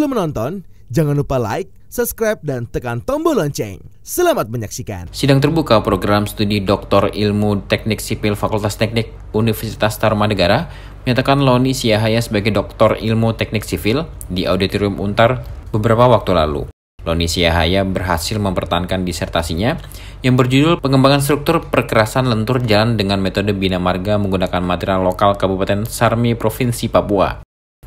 Sebelum menonton, jangan lupa like, subscribe, dan tekan tombol lonceng. Selamat menyaksikan. Sidang terbuka program studi Doktor Ilmu Teknik Sipil Fakultas Teknik Universitas Tarumanegara menyatakan Loni Siahaya sebagai Doktor Ilmu Teknik Sipil di Auditorium Untar beberapa waktu lalu. Loni Siahaya berhasil mempertahankan disertasinya yang berjudul Pengembangan Struktur Perkerasan Lentur Jalan dengan Metode Bina Marga menggunakan material lokal Kabupaten Sarmi, Provinsi Papua.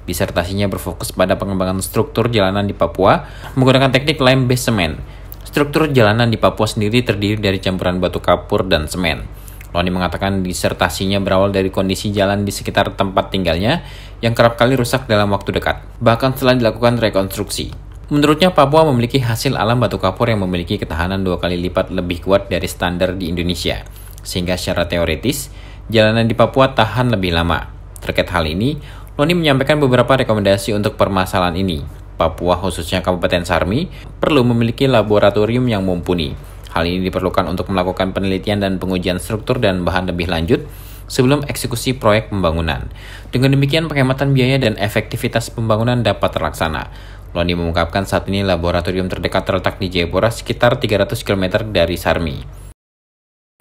Disertasinya berfokus pada pengembangan struktur jalanan di Papua menggunakan teknik lime base semen. Struktur jalanan di Papua sendiri terdiri dari campuran batu kapur dan semen. Loni mengatakan disertasinya berawal dari kondisi jalan di sekitar tempat tinggalnya yang kerap kali rusak dalam waktu dekat, bahkan setelah dilakukan rekonstruksi. Menurutnya, Papua memiliki hasil alam batu kapur yang memiliki ketahanan 2 kali lipat lebih kuat dari standar di Indonesia, sehingga secara teoritis, jalanan di Papua tahan lebih lama. Terkait hal ini, Loni menyampaikan beberapa rekomendasi untuk permasalahan ini. Papua, khususnya Kabupaten Sarmi, perlu memiliki laboratorium yang mumpuni. Hal ini diperlukan untuk melakukan penelitian dan pengujian struktur dan bahan lebih lanjut sebelum eksekusi proyek pembangunan. Dengan demikian, penghematan biaya dan efektivitas pembangunan dapat terlaksana. Loni mengungkapkan saat ini laboratorium terdekat terletak di Jayapura sekitar 300 km dari Sarmi.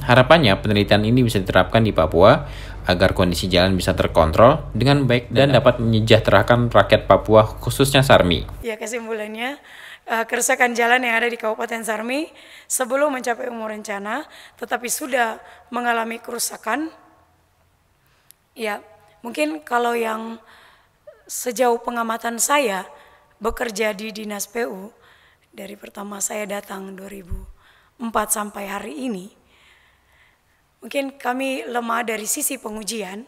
Harapannya penelitian ini bisa diterapkan di Papua agar kondisi jalan bisa terkontrol dengan baik dan dapat menyejahterakan rakyat Papua khususnya Sarmi. Ya, kesimpulannya kerusakan jalan yang ada di Kabupaten Sarmi sebelum mencapai umur rencana tetapi sudah mengalami kerusakan. Ya, mungkin kalau yang sejauh pengamatan saya bekerja di Dinas PU dari pertama saya datang 2004 sampai hari ini, mungkin kami lemah dari sisi pengujian.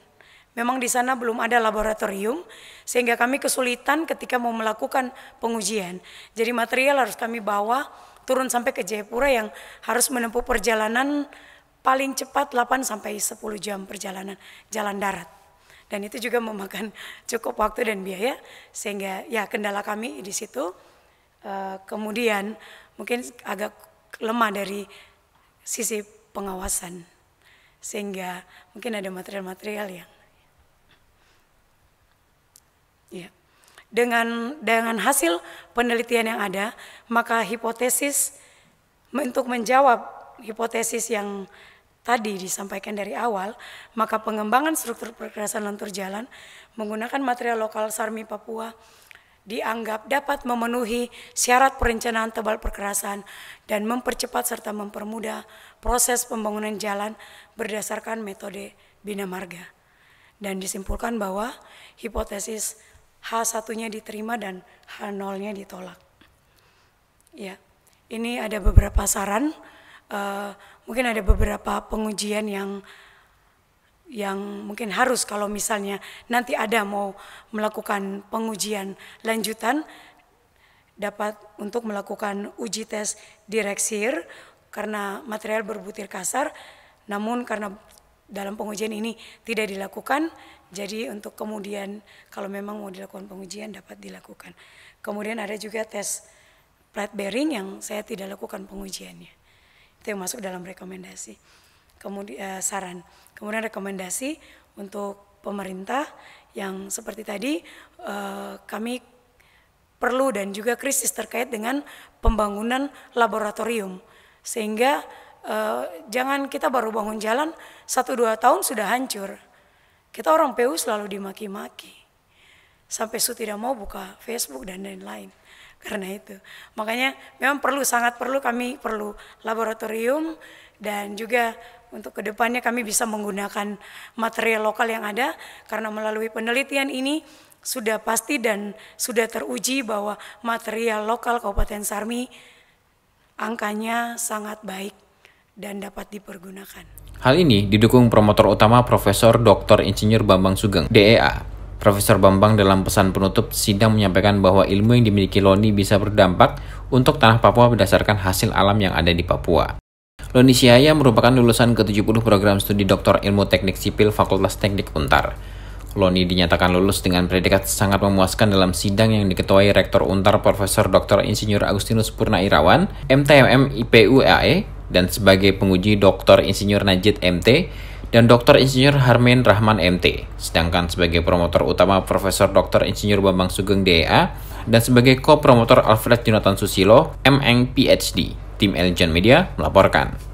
Memang di sana belum ada laboratorium sehingga kami kesulitan ketika mau melakukan pengujian. Jadi material harus kami bawa turun sampai ke Jayapura yang harus menempuh perjalanan paling cepat 8 sampai 10 jam perjalanan jalan darat. Dan itu juga memakan cukup waktu dan biaya sehingga ya kendala kami di situ. Kemudian mungkin agak lemah dari sisi pengawasan. Sehingga mungkin ada material-material yang ya. Dengan hasil penelitian yang ada, maka hipotesis untuk menjawab hipotesis yang tadi disampaikan dari awal, maka pengembangan struktur perkerasan lentur jalan menggunakan material lokal Sarmi Papua dianggap dapat memenuhi syarat perencanaan tebal perkerasan dan mempercepat serta mempermudah proses pembangunan jalan berdasarkan metode bina marga. Dan disimpulkan bahwa hipotesis H1-nya diterima dan H0-nya ditolak. Ya, ini ada beberapa saran, mungkin ada beberapa pengujian yang mungkin harus kalau misalnya nanti ada mau melakukan pengujian lanjutan dapat untuk melakukan uji tes direksir karena material berbutir kasar, namun karena dalam pengujian ini tidak dilakukan, jadi untuk kemudian kalau memang mau dilakukan pengujian dapat dilakukan. Kemudian ada juga tes plate bearing yang saya tidak lakukan pengujiannya, itu yang masuk dalam rekomendasi. Kemudian saran, kemudian rekomendasi untuk pemerintah yang seperti tadi kami perlu dan juga krisis terkait dengan pembangunan laboratorium sehingga jangan kita baru bangun jalan 1-2 tahun sudah hancur. Kita orang PU selalu dimaki-maki sampai tidak mau buka Facebook dan lain-lain. Karena itu makanya memang sangat perlu kami perlu laboratorium dan juga untuk kedepannya kami bisa menggunakan material lokal yang ada karena melalui penelitian ini sudah pasti dan sudah teruji bahwa material lokal Kabupaten Sarmi angkanya sangat baik dan dapat dipergunakan. Hal ini didukung promotor utama Profesor Dr. Insinyur Bambang Sugeng, DEA. Profesor Bambang dalam pesan penutup sidang menyampaikan bahwa ilmu yang dimiliki Loni bisa berdampak untuk tanah Papua berdasarkan hasil alam yang ada di Papua. Loni Siahaya merupakan lulusan ke-70 program studi Doktor Ilmu Teknik Sipil Fakultas Teknik Untar. Loni dinyatakan lulus dengan predikat sangat memuaskan dalam sidang yang diketuai Rektor Untar Profesor Dr. Insinyur Agustinus Purnairawan, MTMM IPU AE, dan sebagai penguji Dr. Insinyur Najib MT dan Dr. Insinyur Harmain Rahman MT. Sedangkan sebagai promotor utama Profesor Dr. Insinyur Bambang Sugeng DEA dan sebagai ko-promotor Alfred Jonathan Susilo, MNg PhD. Tim Eljan Media melaporkan.